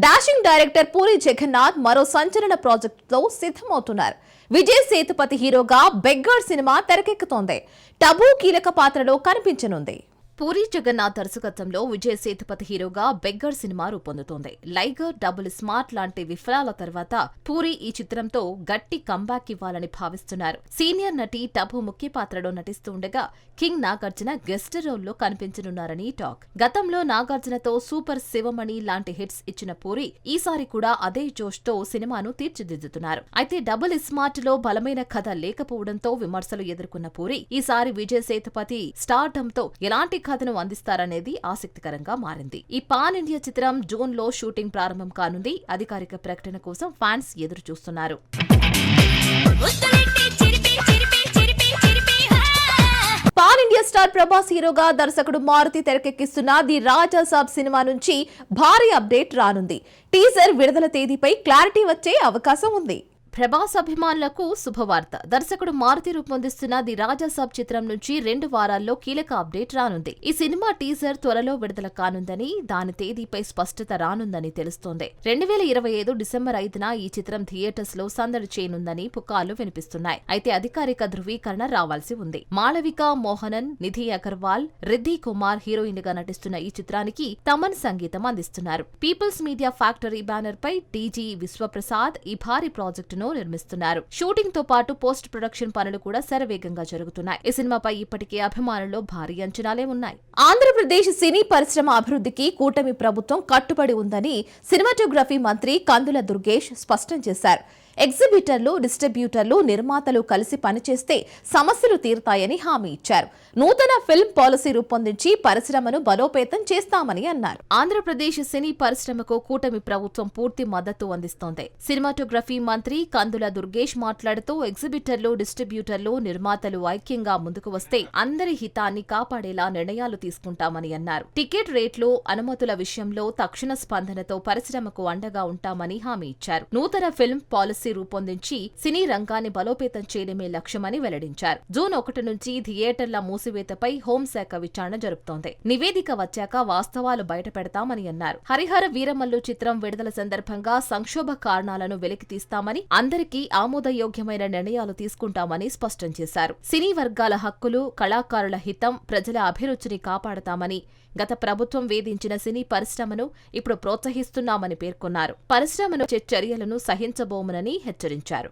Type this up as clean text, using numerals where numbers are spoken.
Dashing director puri Jagannadh మరో సంచలన ప్రాజెక్టుతో సిద్ధమవుతున్నారు. విజయ్ సేతుపతి హీరోగా బెగ్గర్ సినిమా తెరకెక్కుతోంది. టబు కీలక పాత్రలో కనిపించనుంది. పూరి జగన్నాథ్ దర్శకత్వంలో విజయ్ సేతుపతి హీరోగా బెగ్గర్ సినిమా రూపొందుతోంది. లైగర్, డబుల్ స్మార్ట్ లాంటి విఫలాల తర్వాత పూరి ఈ చిత్రంతో గట్టి కంబ్యాక్ ఇవ్వాలని భావిస్తున్నారు. సీనియర్ నటి టబు ముఖ్య పాత్రలో నటిస్తుండగా కింగ్ నాగార్జున గెస్ట్ రోల్లో కనిపించనున్నారని టాక్. గతంలో నాగార్జునతో సూపర్ శివమణి లాంటి హిట్స్ ఇచ్చిన పూరి ఈసారి కూడా అదే జోష్తో సినిమాను తీర్చిదిద్దుతున్నారు. అయితే డబుల్ స్మార్ట్ లో బలమైన కథ లేకపోవడంతో విమర్శలు ఎదుర్కొన్న పూరి ఈసారి విజయ్ సేతుపతి స్టార్డంతో ఎలాంటి కథను అందిస్తారనేది ఆసక్తికరంగా మారింది. ఈ పాన్ ఇండియా చిత్రం జూన్ లో షూటింగ్ ప్రారంభం కానుంది. అధికారిక ప్రకటన కోసం ఫ్యాన్స్ ఎదురు చూస్తున్నారు. పాన్ ఇండియా స్టార్ ప్రభాస్ హీరోగా దర్శకుడు మారుతి తెరకెక్కిస్తున్న ది రాజా సాబ్ సినిమా నుంచి భారీ అప్డేట్ రానుంది. టీజర్ విడుదల తేదీపై క్లారిటీ వచ్చే అవకాశం ఉంది. ప్రభాస్ అభిమానులకు శుభవార్త. దర్శకుడు మారుతి రూపొందిస్తున్న ది రాజాసాబ్ చిత్రం నుంచి 2 వారాల్లో కీలక అప్డేట్ రానుంది. ఈ సినిమా టీజర్ త్వరలో విడుదల కానుందని, దాని తేదీపై స్పష్టత రానుందని తెలుస్తోంది. 2025 డిసెంబర్ 5న ఈ చిత్రం థియేటర్స్ లో సందడి చేయనుందని పుకార్లు వినిపిస్తున్నాయి. అయితే అధికారిక ధృవీకరణ రావాల్సి ఉంది. మాళవిక మోహనన్, నిధి అగర్వాల్, రిద్ధి కుమార్ హీరోయిన్ గా నటిస్తున్న ఈ చిత్రానికి తమన్ సంగీతం అందిస్తున్నారు. పీపుల్స్ మీడియా ఫ్యాక్టరీ బ్యానర్ పై టీజీ విశ్వప్రసాద్ ఈ భారీ ప్రాజెక్టును నిర్మిస్తున్నారు. షూటింగ్ తో పాటు పోస్ట్ ప్రొడక్షన్ పనులు కూడా శరవేగంగా జరుగుతున్నాయి. ఈ సినిమాపై ఇప్పటికే అభిమానుల్లో భారీ అంచనాలే ఉన్నాయి. ఆంధ్రప్రదేశ్ సినీ పరిశ్రమ అభివృద్ధికి కూటమి ప్రభుత్వం కట్టుబడి ఉందని సినిమాటోగ్రఫీ మంత్రి కందుల దుర్గేష్ స్పష్టం చేశారు. ఎగ్జిబిటర్లు, డిస్ట్రిబ్యూటర్లు, నిర్మాతలు కలిసి పనిచేస్తే సమస్యలు తీరుతాయని హామీ ఇచ్చారు. నూతన ఫిల్మ్ పాలసీ రూపొందించి పరిశ్రమను బలోపేతం చేస్తామని అన్నారు. ఆంధ్రప్రదేశ్ సినీ పరిశ్రమకు కూటమి ప్రభుత్వం పూర్తి మద్దతు అందిస్తోంది. సినిమాటోగ్రఫీ మంత్రి కందుల దుర్గేష్ మాట్లాడుతూ ఎగ్జిబిటర్లు, డిస్ట్రిబ్యూటర్లు, నిర్మాతలు ఐక్యంగా ముందుకు వస్తే అందరి హితాన్ని కాపాడేలా నిర్ణయాలు తీసుకుంటామని అన్నారు. టికెట్ రేట్లు, అనుమతుల విషయంలో తక్షణ స్పందనతో పరిశ్రమకు అండగా ఉంటామని హామీ ఇచ్చారు. నూతన ఫిల్మ్ పాలసీ రూపొందించి సినీ రంగాన్ని బలోపేతం చేయడమే లక్ష్యమని వెల్లడించారు. జూన్ 1 నుంచి థియేటర్ల మూసివేతపై హోంశాఖ విచారణ జరుపుతోంది. నివేదిక వచ్చాక వాస్తవాలు బయటపెడతామని అన్నారు. హరిహర వీరమల్లు చిత్రం విడుదల సందర్భంగా సంక్షోభ కారణాలను వెలికితీస్తామని, అందరికీ ఆమోదయోగ్యమైన నిర్ణయాలు తీసుకుంటామని స్పష్టం చేశారు. సినీ వర్గాల హక్కులు, కళాకారుల హితం, ప్రజల అభిరుచిని కాపాడతామని, గత ప్రభుత్వం వేధించిన సినీ పరిశ్రమను ఇప్పుడు ప్రోత్సహిస్తున్నామని పేర్కొన్నారు. పరిశ్రమను చర్యలను సహించబోమనని హెచ్చరించారు.